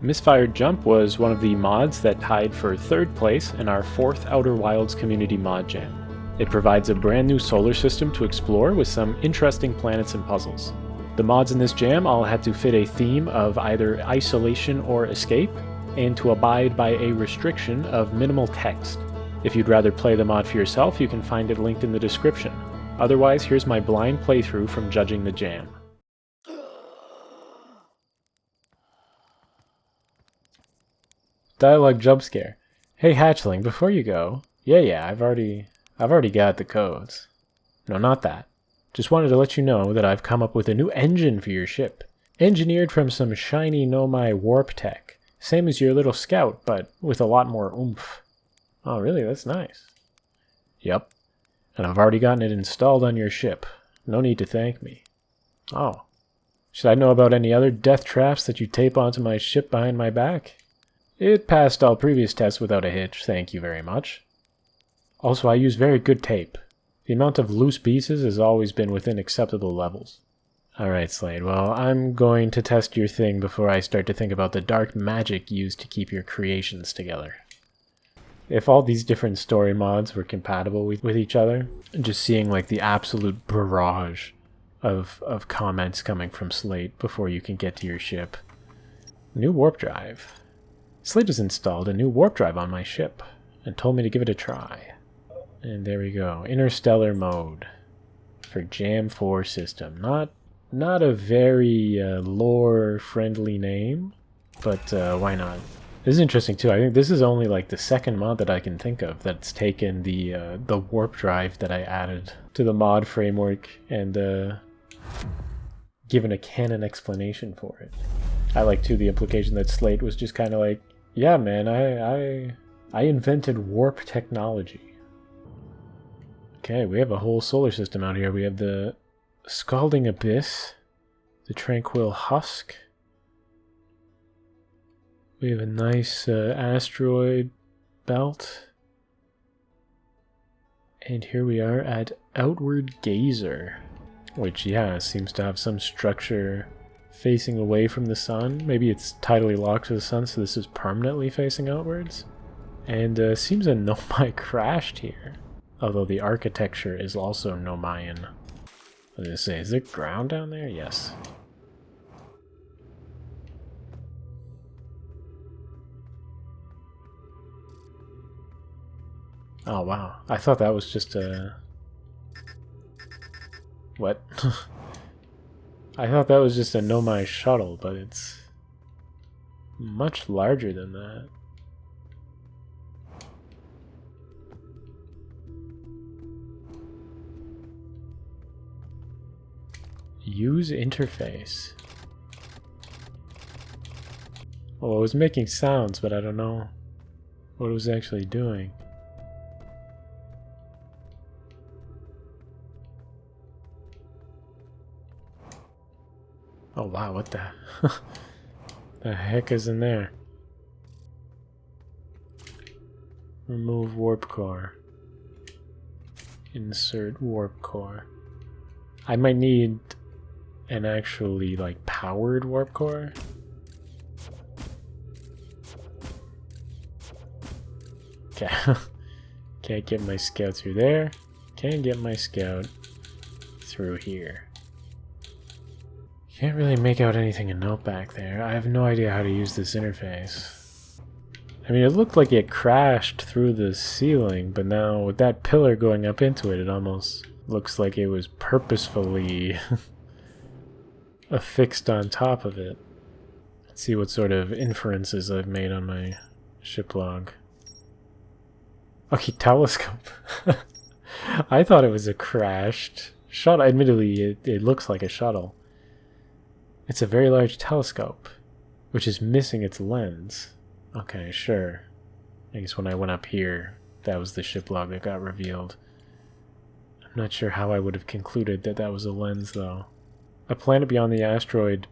Misfired Jump was one of the mods that tied for 3rd place in our 4th Outer Wilds Community Mod Jam. It provides a brand new solar system to explore with some interesting planets and puzzles. The mods in this jam all had to fit a theme of either isolation or escape, and to abide by a restriction of minimal text. If you'd rather play the mod for yourself, you can find it linked in the description. Otherwise, here's my blind playthrough from judging the jam. Dialogue jump scare. Hey hatchling, before you go. Yeah, I've already got the codes. No, not that. Just wanted to let you know that I've come up with a new engine for your ship. Engineered from some shiny Nomai warp tech. Same as your little scout, but with a lot more oomph. Oh really? That's nice. Yep. And I've already gotten it installed on your ship. No need to thank me. Oh. Should I know about any other death traps that you tape onto my ship behind my back? It passed all previous tests without a hitch, thank you very much. Also, I use very good tape. The amount of loose pieces has always been within acceptable levels. Alright, Slate, well, I'm going to test your thing before I start to think about the dark magic used to keep your creations together. If all these different story mods were compatible with each other, just seeing like the absolute barrage of comments coming from Slate before you can get to your ship. New warp drive. Slate has installed a new warp drive on my ship and told me to give it a try. And there we go, interstellar mode for Jam 4 system. Not a very lore-friendly name, but why not? This is interesting too. I think this is only like the second mod that I can think of that's taken the warp drive that I added to the mod framework and given a canon explanation for it. I like too the implication that Slate was just kind of like, yeah, man, I invented warp technology. Okay, we have a whole solar system out here. We have the Scalding Abyss, the Tranquil Husk. We have a nice asteroid belt. And here we are at Outward Gazer, which, yeah, seems to have some structure facing away from the sun. Maybe it's tidally locked to the sun, so this is permanently facing outwards. And seems a Nomai crashed here. Although the architecture is also Nomaian. What did it say? Is there ground down there? Yes. Oh wow. I thought that was just a... What? I thought that was just a Nomai shuttle, but it's much larger than that. Use interface. Well, it was making sounds, but I don't know what it was actually doing. Oh wow, what the the heck is in there? Remove warp core. Insert warp core. I might need an actually like powered warp core. Okay. Can't get my scout through there. Can't get my scout through here. Can't really make out anything in note back there. I have no idea how to use this interface. I mean, it looked like it crashed through the ceiling, but now with that pillar going up into it, it almost looks like it was purposefully affixed on top of it. Let's see what sort of inferences I've made on my ship log. Okay, telescope. I thought it was a crashed shuttle. Admittedly, it looks like a shuttle. It's a very large telescope, which is missing its lens. Okay, sure. I guess when I went up here, that was the ship log that got revealed. I'm not sure how I would have concluded that that was a lens, though. A planet beyond the asteroid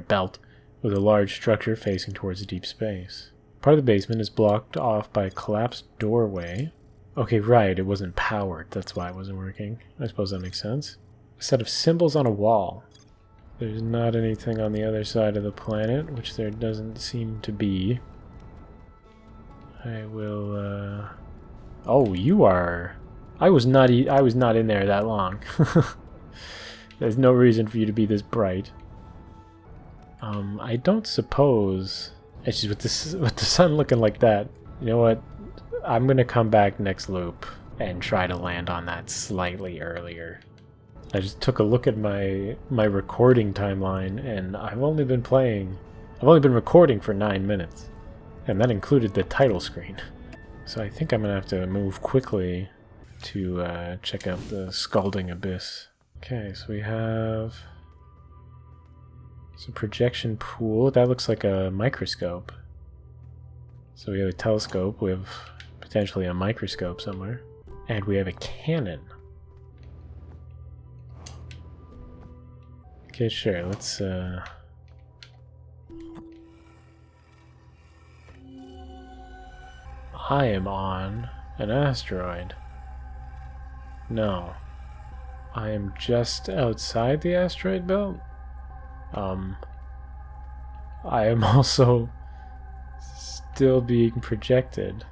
belt, with a large structure facing towards deep space. Part of the basement is blocked off by a collapsed doorway. Okay, right, it wasn't powered. That's why it wasn't working. I suppose that makes sense. A set of symbols on a wall. There's not anything on the other side of the planet, which there doesn't seem to be. I will, Oh, you are... I was not in there that long. There's no reason for you to be this bright. I don't suppose... Actually, with the sun looking like that, you know what? I'm gonna come back next loop and try to land on that slightly earlier. I just took a look at my recording timeline, and I've only been recording for 9 minutes, and that included the title screen. So I think I'm gonna have to move quickly to check out the Scalding Abyss. Okay, so we have some projection pool. That looks like a microscope. So we have a telescope, we have potentially a microscope somewhere, and we have a cannon. Okay, sure, let's I am on an asteroid. No. I am just outside the asteroid belt. I am also still being projected.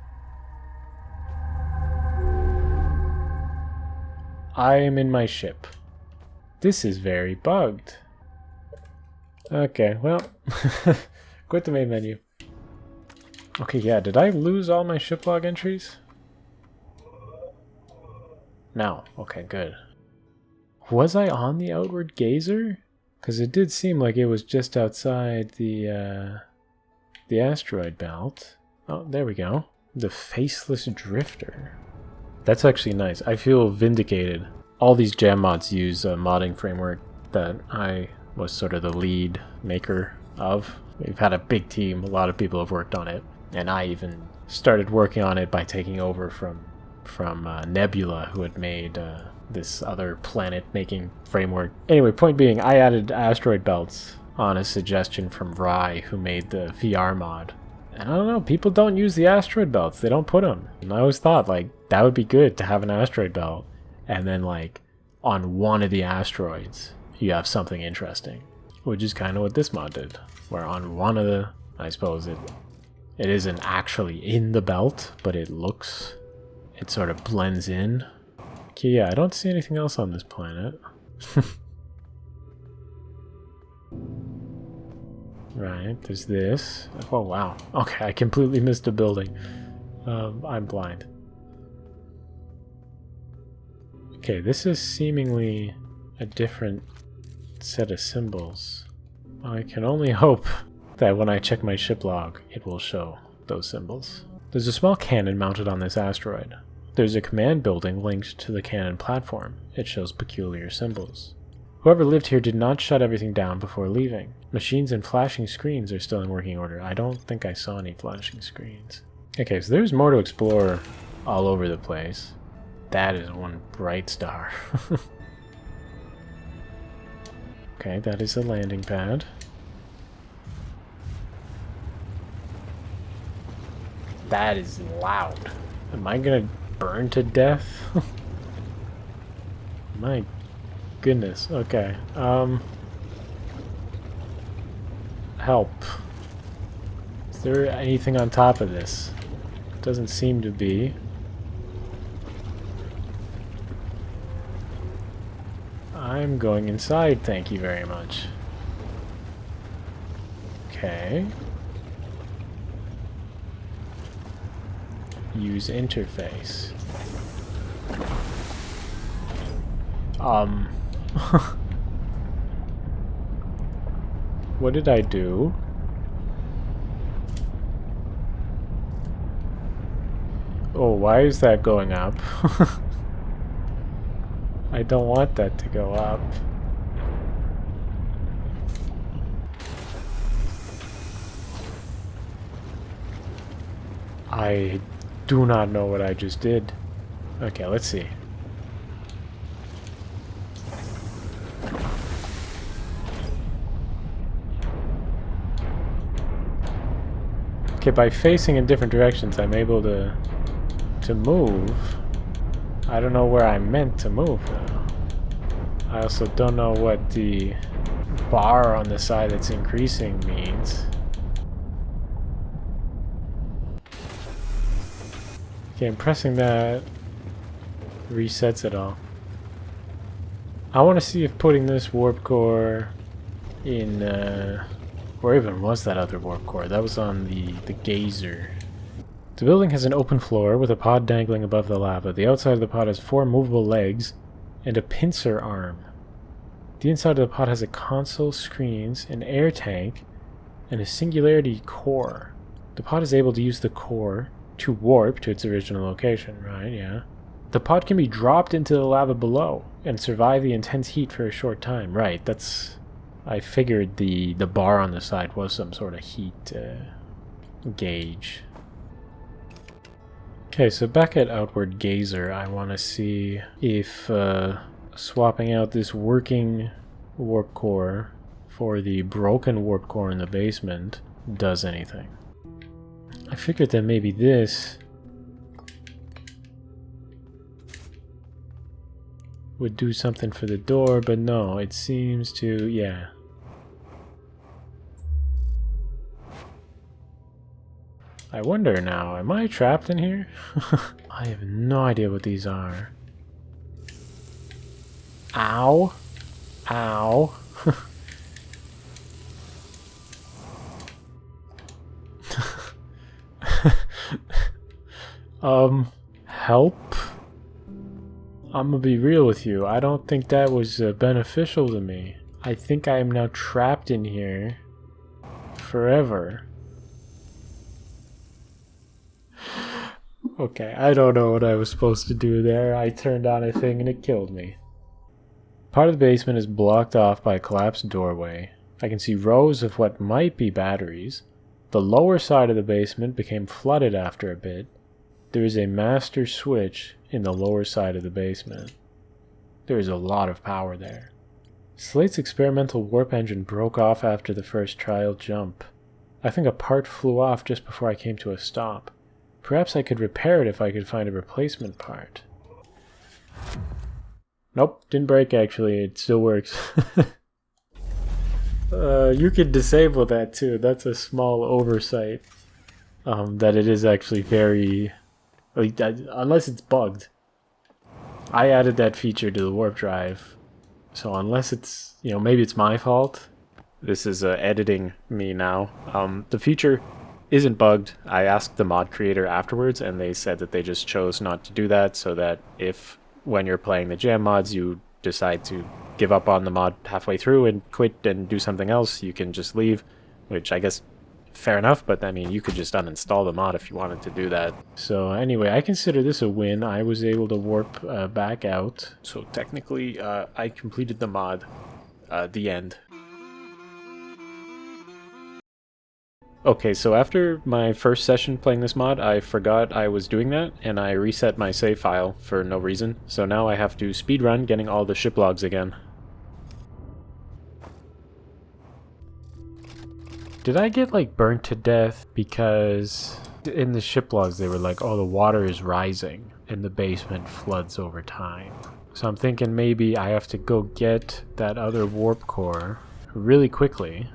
I am in my ship. This is very bugged. Okay, well, quit the main menu. Okay, yeah, did I lose all my ship log entries? No. Okay, good. Was I on the outward gazer? Because it did seem like it was just outside the asteroid belt. Oh, there we go. The Faceless Drifter. That's actually nice. I feel vindicated. All these jam mods use a modding framework that I was sort of the lead maker of. We've had a big team. A lot of people have worked on it. And I even started working on it by taking over from Nebula, who had made this other planet-making framework. Anyway, point being, I added asteroid belts on a suggestion from Rye, who made the VR mod. And I don't know, people don't use the asteroid belts. They don't put them. And I always thought, like, that would be good to have an asteroid belt. And then, like, on one of the asteroids, you have something interesting. Which is kind of what this mod did. Where on one of the... I suppose it isn't actually in the belt, but it looks... It sort of blends in. Okay, yeah, I don't see anything else on this planet. Right, there's this. Oh, wow. Okay, I completely missed a building. I'm blind. Okay, this is seemingly a different set of symbols. I can only hope that when I check my ship log, it will show those symbols. There's a small cannon mounted on this asteroid. There's a command building linked to the cannon platform. It shows peculiar symbols. Whoever lived here did not shut everything down before leaving. Machines and flashing screens are still in working order. I don't think I saw any flashing screens. Okay, so there's more to explore all over the place. That is one bright star. Okay, that is a landing pad. That is loud. Am I gonna burn to death? My goodness. Okay. Help. Is there anything on top of this? Doesn't seem to be. I'm going inside, thank you very much. Okay. Use interface. What did I do? Oh, why is that going up? I don't want that to go up. I do not know what I just did. Okay, let's see. Okay, by facing in different directions, I'm able to move. I don't know where I'm meant to move, though. I also don't know what the bar on the side that's increasing means. Okay, I'm pressing that resets it all. I want to see if putting this warp core in, where even was that other warp core? That was on the geyser. The building has an open floor with a pod dangling above the lava. The outside of the pod has 4 movable legs and a pincer arm. The inside of the pod has a console, screens, an air tank, and a singularity core. The pod is able to use the core to warp to its original location, right? Yeah. The pod can be dropped into the lava below and survive the intense heat for a short time. Right, that's... I figured the bar on the side was some sort of heat gauge. Okay, so back at Outward Geyser, I want to see if swapping out this working warp core for the broken warp core in the basement does anything. I figured that maybe this would do something for the door, but no, it seems to, yeah. I wonder now, am I trapped in here? I have no idea what these are. Ow. Ow. Help? I'm gonna be real with you. I don't think that was beneficial to me. I think I am now trapped in here forever. Okay, I don't know what I was supposed to do there. I turned on a thing and it killed me. Part of the basement is blocked off by a collapsed doorway. I can see rows of what might be batteries. The lower side of the basement became flooded after a bit. There is a master switch in the lower side of the basement. There is a lot of power there. Slate's experimental warp engine broke off after the first trial jump. I think a part flew off just before I came to a stop. Perhaps I could repair it if I could find a replacement part. Nope, didn't break actually, it still works. You could disable that too, that's a small oversight. That it is actually very... unless it's bugged. I added that feature to the warp drive, so unless it's, you know, maybe it's my fault. This is editing me now. The feature isn't bugged. I asked the mod creator afterwards and they said that they just chose not to do that, so that if when you're playing the jam mods you decide to give up on the mod halfway through and quit and do something else, you can just leave, which I guess fair enough, but I mean you could just uninstall the mod if you wanted to do that. So anyway, I consider this a win. I was able to warp back out, so technically I completed the mod. The end. Okay, so after my first session playing this mod, I forgot I was doing that, and I reset my save file for no reason. So now I have to speedrun getting all the ship logs again. Did I get, like, burnt to death? Because in the ship logs they were like, oh, the water is rising, and the basement floods over time. So I'm thinking maybe I have to go get that other warp core really quickly.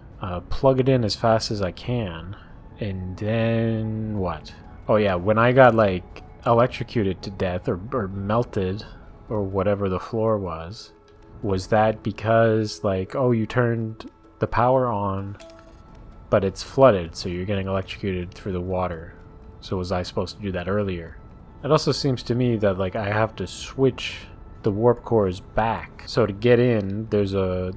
Plug it in as fast as I can, and then what? Oh yeah, when I got like electrocuted to death or melted or whatever the floor was that because like, oh, you turned the power on but it's flooded so you're getting electrocuted through the water? So was I supposed to do that earlier? It also seems to me that like I have to switch the warp cores back. So to get in, there's a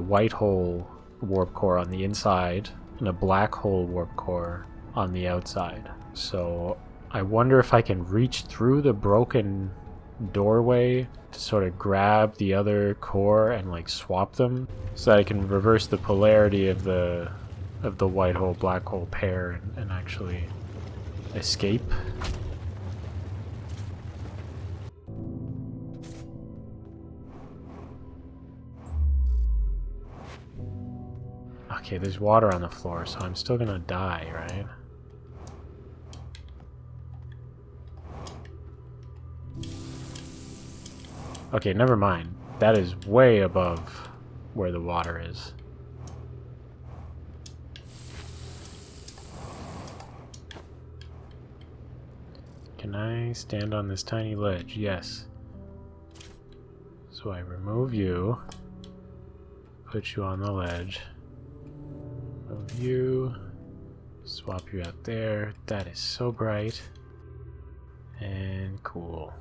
white hole warp core on the inside and a black hole warp core on the outside. So I wonder if I can reach through the broken doorway to sort of grab the other core and like swap them so that I can reverse the polarity of the white hole black hole pair and actually escape. Okay, there's water on the floor, so I'm still gonna die, right? Okay, never mind. That is way above where the water is. Can I stand on this tiny ledge? Yes. So I remove you. Put you on the ledge. Move you. Swap you out there. That is so bright. And cool.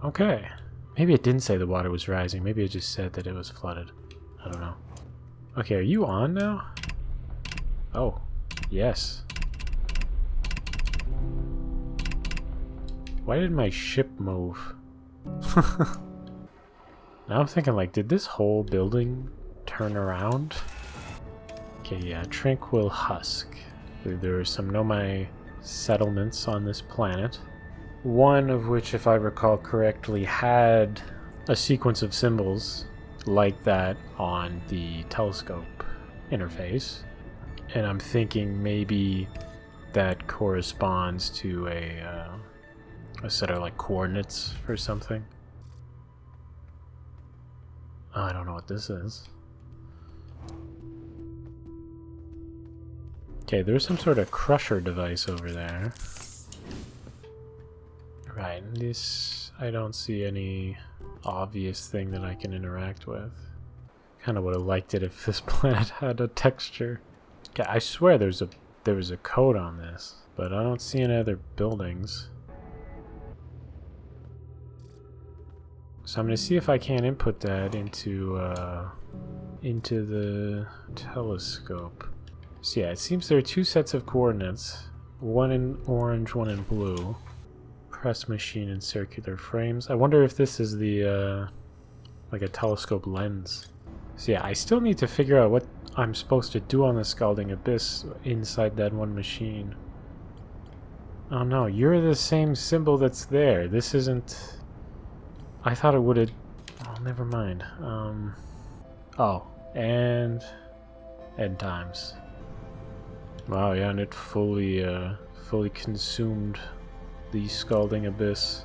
Okay. Maybe it didn't say the water was rising. Maybe it just said that it was flooded. I don't know. Okay, are you on now? Oh, yes. Why did my ship move? Now I'm thinking, like, did this whole building turn around? Okay, yeah, Tranquil Husk. There are some Nomai settlements on this planet. One of which, if I recall correctly, had a sequence of symbols like that on the telescope interface. And I'm thinking maybe that corresponds to a set of like coordinates for something. Oh, I don't know what this is. Okay, there's some sort of crusher device over there. Right, and this, I don't see any obvious thing that I can interact with. Kind of would have liked it if this planet had a texture. Okay, I swear there was a code on this, but I don't see any other buildings. So I'm gonna see if I can input that into the telescope. So yeah, it seems there are two sets of coordinates, one in orange, one in blue. Press machine and circular frames. I wonder if this is the like a telescope lens. So yeah, I still need to figure out what I'm supposed to do on the Scalding Abyss inside that one machine. Oh no, you're the same symbol that's there. This isn't... I thought it would have... Oh, never mind. Oh, and... end times. Wow, yeah, and it fully consumed the Scalding Abyss.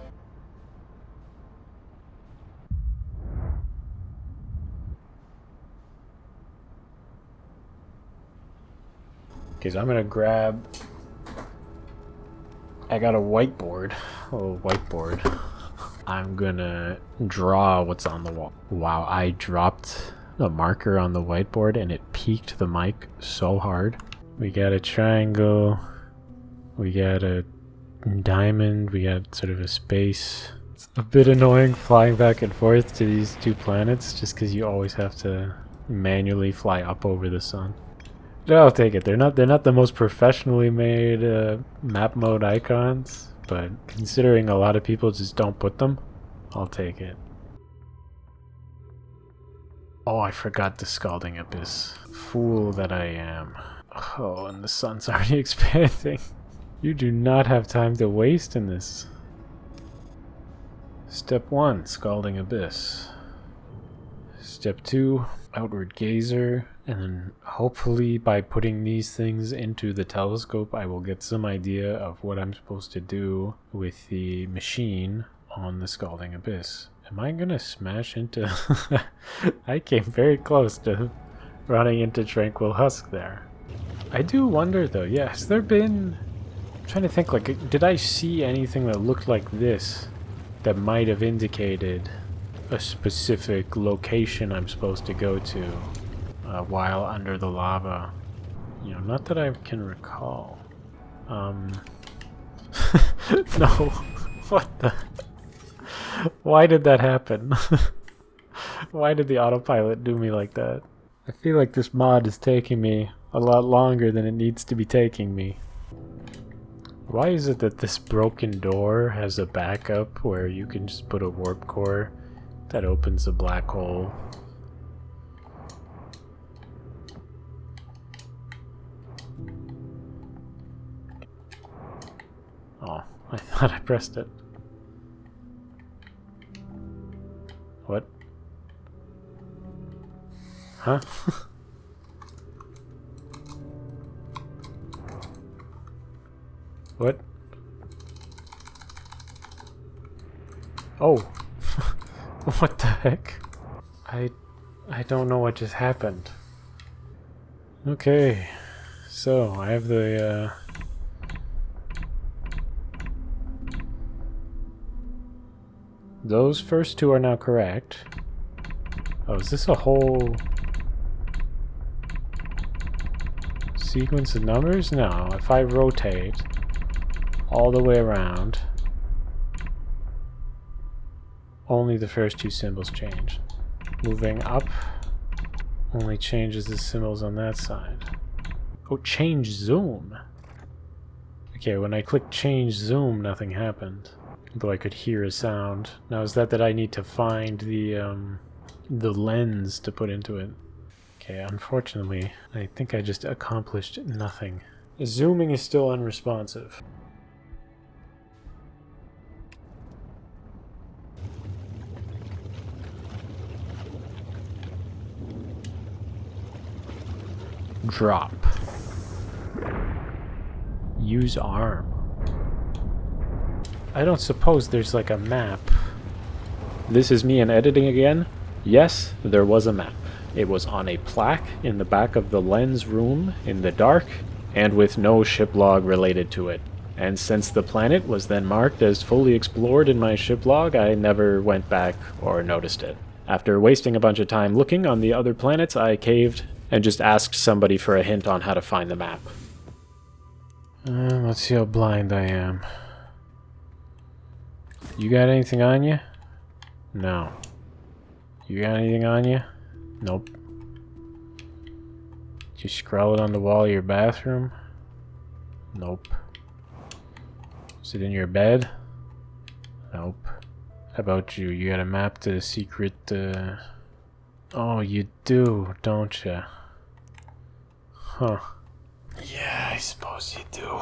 Okay, so I'm gonna grab... I got a whiteboard. A little whiteboard. I'm gonna draw what's on the wall. Wow, I dropped a marker on the whiteboard and it peaked the mic so hard. We got a triangle. We got a diamond. We got sort of a space. It's a bit annoying flying back and forth to these two planets just because you always have to manually fly up over the sun. But I'll take it. They're not the most professionally made map mode icons, but considering a lot of people just don't put them, I'll take it. Oh, I forgot the Scalding Abyss. Fool that I am. Oh, and the sun's already expanding. You do not have time to waste in this. Step 1, Scalding Abyss. Step 2, Outward Gazer. And then hopefully by putting these things into the telescope, I will get some idea of what I'm supposed to do with the machine on the Scalding Abyss. Am I gonna smash into... I came very close to running into Tranquil Husk there. I do wonder though, yeah, has there been... I'm trying to think, like, did I see anything that looked like this that might have indicated a specific location I'm supposed to go to while under the lava? You know, not that I can recall. No. What the... Why did that happen? Why did the autopilot do me like that? I feel like this mod is taking me a lot longer than it needs to be taking me. Why is it that this broken door has a backup where you can just put a warp core that opens a black hole? Oh, I thought I pressed it. What? Huh? What? Oh. What the heck? I don't know what just happened. Okay. So, I have the those first two are now correct. Oh, is this a whole sequence of numbers? No, if I rotate all the way around, only the first two symbols change. Moving up only changes the symbols on that side. Oh, change zoom. Okay, when I click change zoom, nothing happened. Though I could hear a sound. Now is that I need to find the lens to put into it. Okay, unfortunately, I think I just accomplished nothing. Zooming is still unresponsive. Drop. Use arm. I don't suppose there's like a map. This is me in editing again. Yes, there was a map. It was on a plaque in the back of the lens room in the dark, and with no ship log related to it. And since the planet was then marked as fully explored in my ship log, I never went back or noticed it. After wasting a bunch of time looking on the other planets, I caved and just asked somebody for a hint on how to find the map. Let's see how blind I am. You got anything on you? No. You got anything on you? Nope. Did you scrawl it on the wall of your bathroom? Nope. Is it in your bed? Nope. How about you? You got a map to the secret, Oh, you do, don't you? Huh. Yeah, I suppose you do.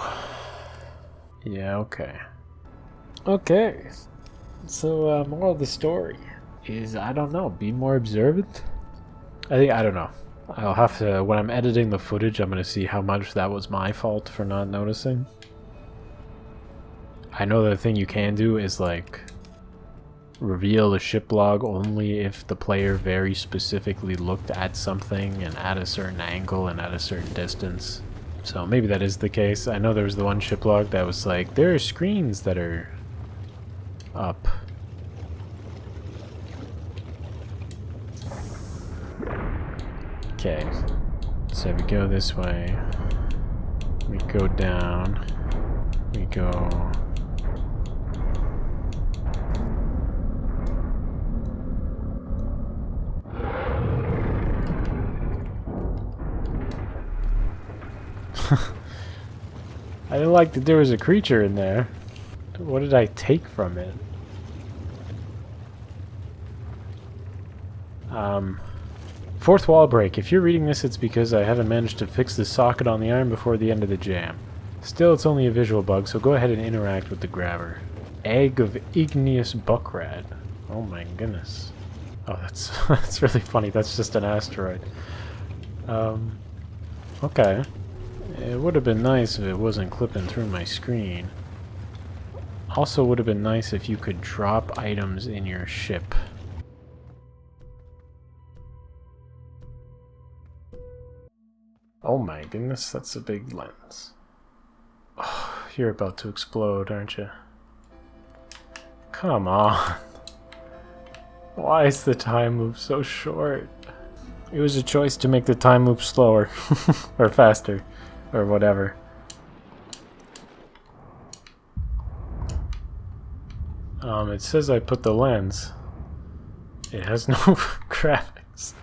Yeah, okay. Okay. So, moral of the story is, I don't know, be more observant? I don't know. I'll have to, when I'm editing the footage, I'm gonna see how much that was my fault for not noticing. I know the thing you can do is, like, reveal the ship log only if the player very specifically looked at something and at a certain angle and at a certain distance. So maybe that is the case. I know there was the one ship log that was like, there are screens that are up. Okay, so we go this way, we go down, we go... I didn't like that there was a creature in there. What did I take from it? Fourth wall break. If you're reading this, it's because I haven't managed to fix the socket on the arm before the end of the jam. Still, it's only a visual bug, so go ahead and interact with the grabber. Egg of igneous buckrat. Oh my goodness. Oh, that's really funny. That's just an asteroid. Okay. It would have been nice if it wasn't clipping through my screen. Also would have been nice if you could drop items in your ship. Oh my goodness, that's a big lens. Oh, you're about to explode, aren't you? Come on. Why is the time loop so short? It was a choice to make the time loop slower. Or faster. Or whatever. It says I put the lens. It has no graphics.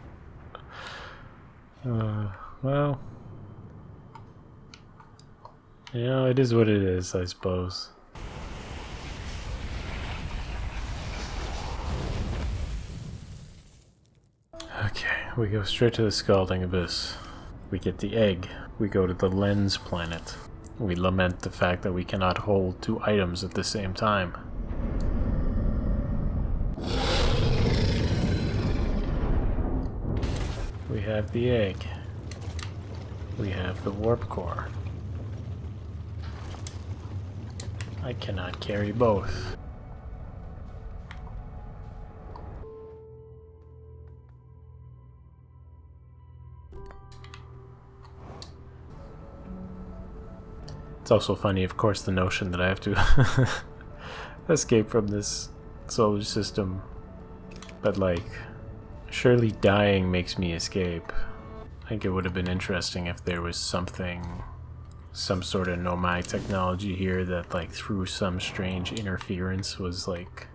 Well... You know, it is what it is, I suppose. Okay, we go straight to the Scalding Abyss. We get the egg. We go to the lens planet. We lament the fact that we cannot hold two items at the same time. We have the egg. We have the warp core. I cannot carry both. It's also funny, of course, the notion that I have to escape from this solar system. But like, surely dying makes me escape. I think it would have been interesting if there was something, some sort of nomadic technology here that like through some strange interference was like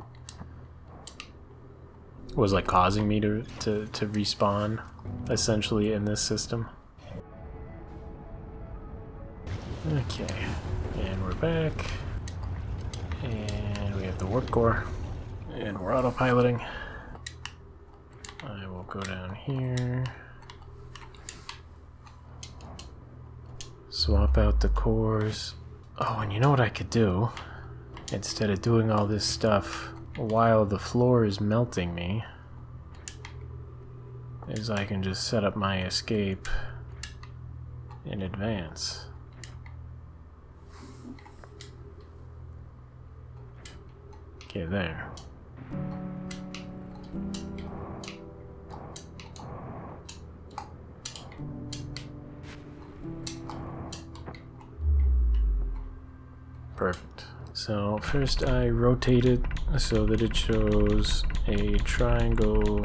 causing me to respawn essentially in this system. Okay, and we're back, and we have the warp core, and we're autopiloting. I will go down here, swap out the cores. Oh, and you know what I could do? Instead of doing all this stuff while the floor is melting me, is I can just set up my escape in advance. Okay, there. Perfect. So first I rotate it so that it shows a triangle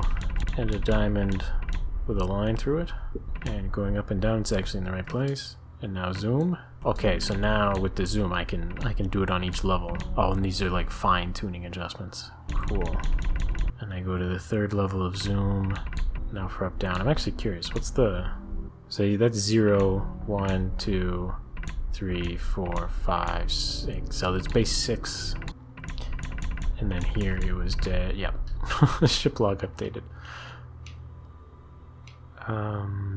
and a diamond with a line through it. And going up and down, it's actually in the right place. And now zoom. Okay, so now with the zoom I can do it on each level. Oh, and these are like fine-tuning adjustments. Cool. And I go to the third level of zoom. Now for up down. I'm actually curious, what's the, say that's 0, 1, 2, 3, 4, 5, 6. So that's base 6. And then here it was dead. Yep. Ship log updated.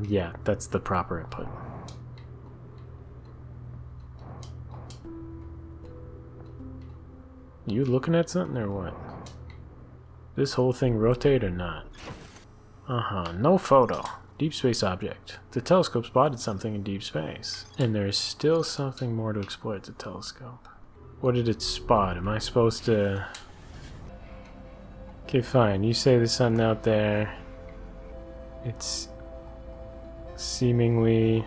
Yeah, that's the proper input. You looking at something or what? This whole thing rotate or not? No photo. Deep space object. The telescope spotted something in deep space. And there's still something more to explore at the telescope. What did it spot? Am I supposed to... Okay, fine. You say there's something out there. It's seemingly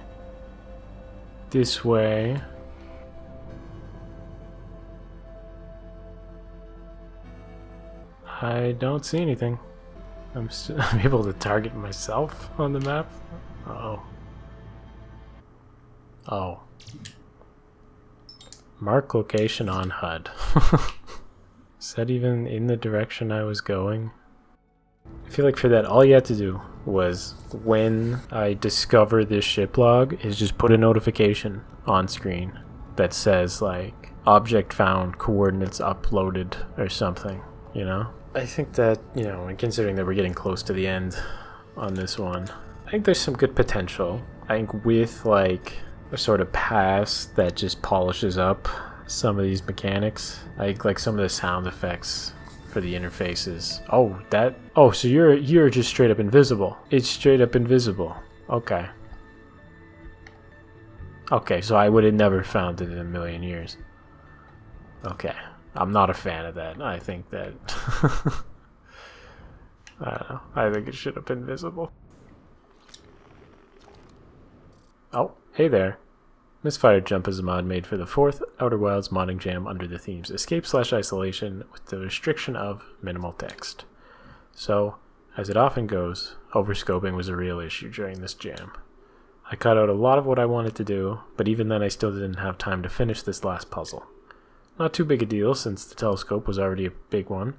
this way. I don't see anything. I'm able to target myself on the map. Uh-oh. Oh. Mark location on HUD. Is that even in the direction I was going? I feel like for that, all you had to do was, when I discover this ship log, is just put a notification on screen that says, like, object found, coordinates uploaded, or something, you know? I think that, you know, and considering that we're getting close to the end on this one, I think there's some good potential. I think with, like, a sort of pass that just polishes up some of these mechanics, like some of the sound effects for the interfaces. Oh, that... Oh, so you're just straight up invisible. It's straight up invisible. Okay. Okay, so I would have never found it in a million years. Okay. I'm not a fan of that. I think that... I don't know. I think it should have been visible. Oh, hey there. Misfired Jump is a mod made for the 4th Outer Wilds modding jam under the themes Escape/Isolation with the restriction of minimal text. So, as it often goes, overscoping was a real issue during this jam. I cut out a lot of what I wanted to do, but even then I still didn't have time to finish this last puzzle. Not too big a deal since the telescope was already a big one,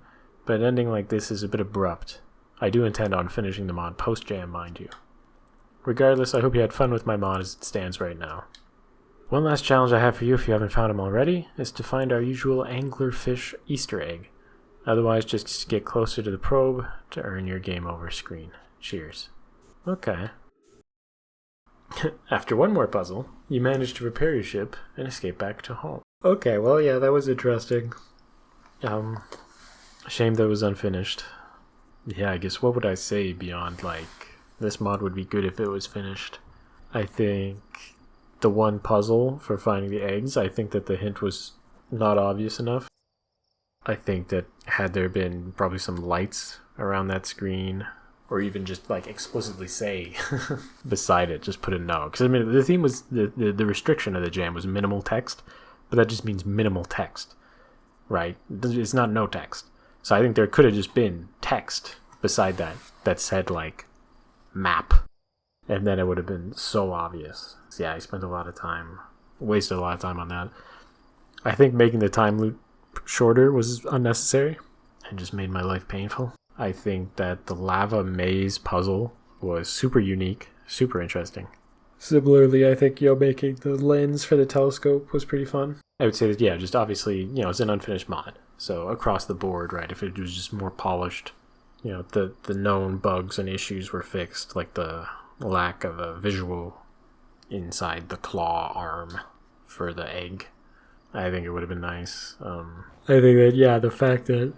but ending like this is a bit abrupt. I do intend on finishing the mod post-jam, mind you. Regardless, I hope you had fun with my mod as it stands right now. One last challenge I have for you if you haven't found them already is to find our usual anglerfish Easter egg. Otherwise, just get closer to the probe to earn your game over screen. Cheers. Okay. After one more puzzle, you manage to repair your ship and escape back to home. Okay, well, yeah, that was interesting. Shame that it was unfinished. Yeah, I guess what would I say beyond, like, this mod would be good if it was finished. I think the one puzzle for finding the eggs, I think that the hint was not obvious enough. I think that had there been probably some lights around that screen, or even just like explicitly say beside it, just put a no. Because I mean, the theme was, the restriction of the jam was minimal text, but that just means minimal text, right? It's not no text. So I think there could have just been text beside that said, like, map. And then it would have been so obvious. So yeah, I spent wasted a lot of time on that. I think making the time loop shorter was unnecessary and just made my life painful. I think that the lava maze puzzle was super unique, super interesting. Similarly, I think, making the lens for the telescope was pretty fun. I would say that, yeah, just obviously, it's an unfinished mod. So across the board, right, if it was just more polished, the known bugs and issues were fixed, like the lack of a visual inside the claw arm for the egg. I think it would have been nice. I think that, yeah, the fact that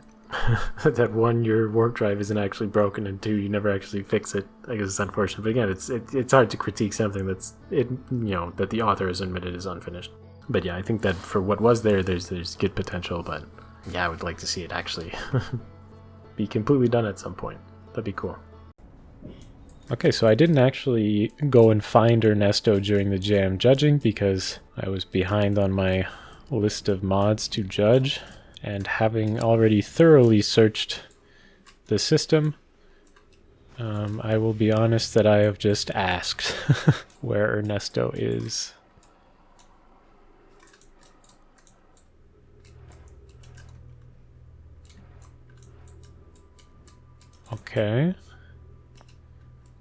that one, your warp drive isn't actually broken, and two, you never actually fix it, I guess it's unfortunate. But again, it's hard to critique something that the author has admitted is unfinished. But yeah, I think that for what was there's good potential, but yeah, I would like to see it actually be completely done at some point. That'd be cool. Okay, so I didn't actually go and find Ernesto during the jam judging because I was behind on my list of mods to judge, and having already thoroughly searched the system, I will be honest that I have just asked where Ernesto is. Okay.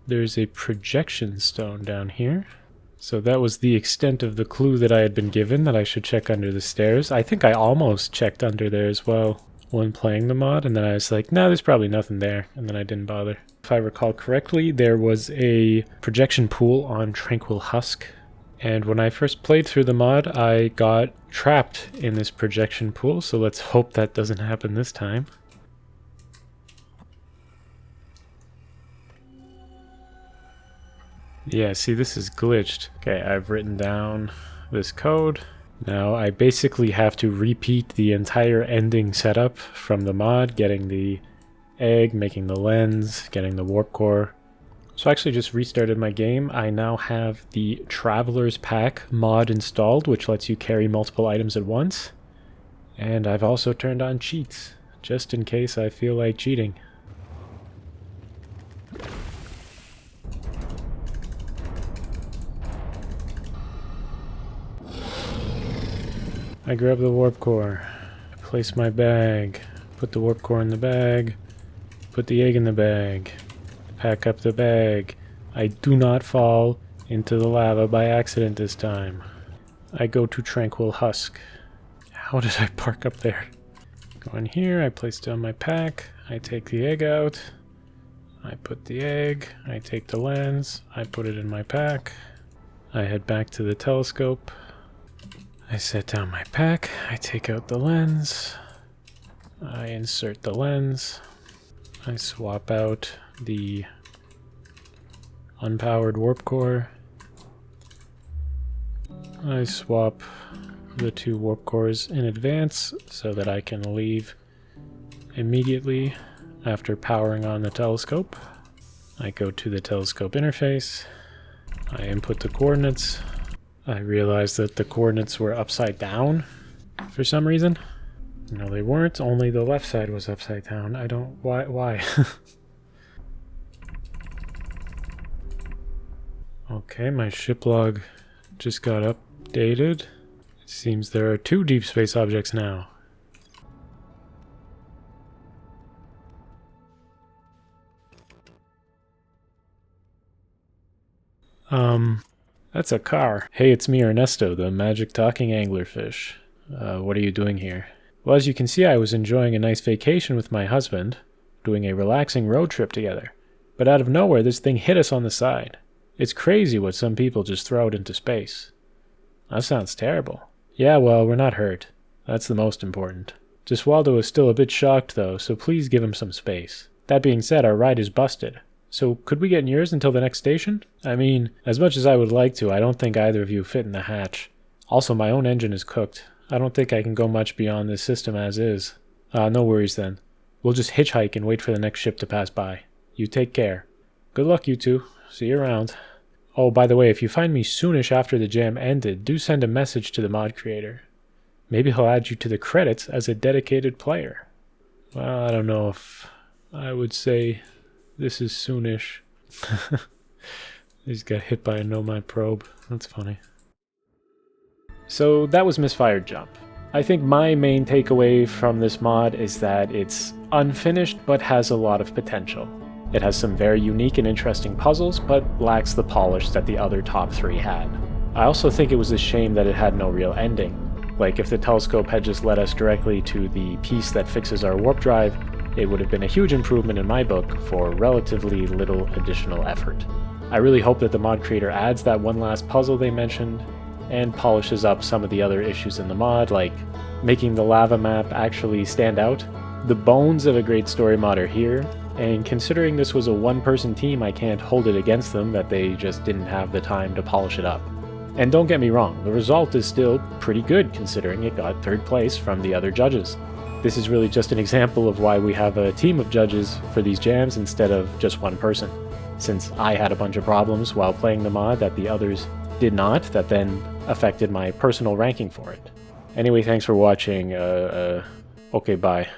There's a projection stone down here. So that was the extent of the clue that I had been given, that I should check under the stairs. I think I almost checked under there as well when playing the mod, and then I was like, nah, there's probably nothing there, and then I didn't bother. If I recall correctly, there was a projection pool on Tranquil Husk, and when I first played through the mod, I got trapped in this projection pool, so let's hope that doesn't happen this time. Yeah, see, this is glitched. Okay, I've written down this code. Now I basically have to repeat the entire ending setup from the mod, getting the egg, making the lens, getting the warp core. So I actually just restarted my game. I now have the Traveler's Pack mod installed, which lets you carry multiple items at once. And I've also turned on cheats, just in case I feel like cheating. I grab the warp core, I place my bag, put the warp core in the bag, put the egg in the bag, pack up the bag. I do not fall into the lava by accident this time. I go to Tranquil Husk. How did I park up there? Go in here, I place down my pack, I take the egg out, I put the egg, I take the lens, I put it in my pack, I head back to the telescope. I set down my pack, I take out the lens, I insert the lens, I swap out the unpowered warp core, I swap the two warp cores in advance so that I can leave immediately after powering on the telescope. I go to the telescope interface, I input the coordinates. I realized that the coordinates were upside down for some reason. No, they weren't. Only the left side was upside down. I don't... Why? Okay, my ship log just got updated. It seems there are 2 deep space objects now. That's a car. Hey, it's me, Ernesto, the magic talking anglerfish. What are you doing here? Well, as you can see, I was enjoying a nice vacation with my husband, doing a relaxing road trip together. But out of nowhere, this thing hit us on the side. It's crazy what some people just throw out into space. That sounds terrible. Yeah, well, we're not hurt. That's the most important. Giswaldo is still a bit shocked, though, so please give him some space. That being said, our ride is busted. So could we get in yours until the next station? I mean, as much as I would like to, I don't think either of you fit in the hatch. Also, my own engine is cooked. I don't think I can go much beyond this system as is. No worries then. We'll just hitchhike and wait for the next ship to pass by. You take care. Good luck, you two. See you around. Oh, by the way, if you find me soonish after the jam ended, do send a message to the mod creator. Maybe he'll add you to the credits as a dedicated player. Well, I don't know if I would say this is soonish. He just got hit by a Nomad probe. That's funny. So that was Misfired Jump. I think my main takeaway from this mod is that it's unfinished but has a lot of potential. It has some very unique and interesting puzzles, but lacks the polish that the other top 3 had. I also think it was a shame that it had no real ending. Like, if the telescope had just led us directly to the piece that fixes our warp drive, it would have been a huge improvement in my book for relatively little additional effort. I really hope that the mod creator adds that one last puzzle they mentioned, and polishes up some of the other issues in the mod, like making the lava map actually stand out. The bones of a great story mod are here, and considering this was a one-person team, I can't hold it against them that they just didn't have the time to polish it up. And don't get me wrong, the result is still pretty good considering it got 3rd place from the other judges. This is really just an example of why we have a team of judges for these jams instead of just one person, since I had a bunch of problems while playing the mod that the others did not, that then affected my personal ranking for it. Anyway, thanks for watching. Okay, bye.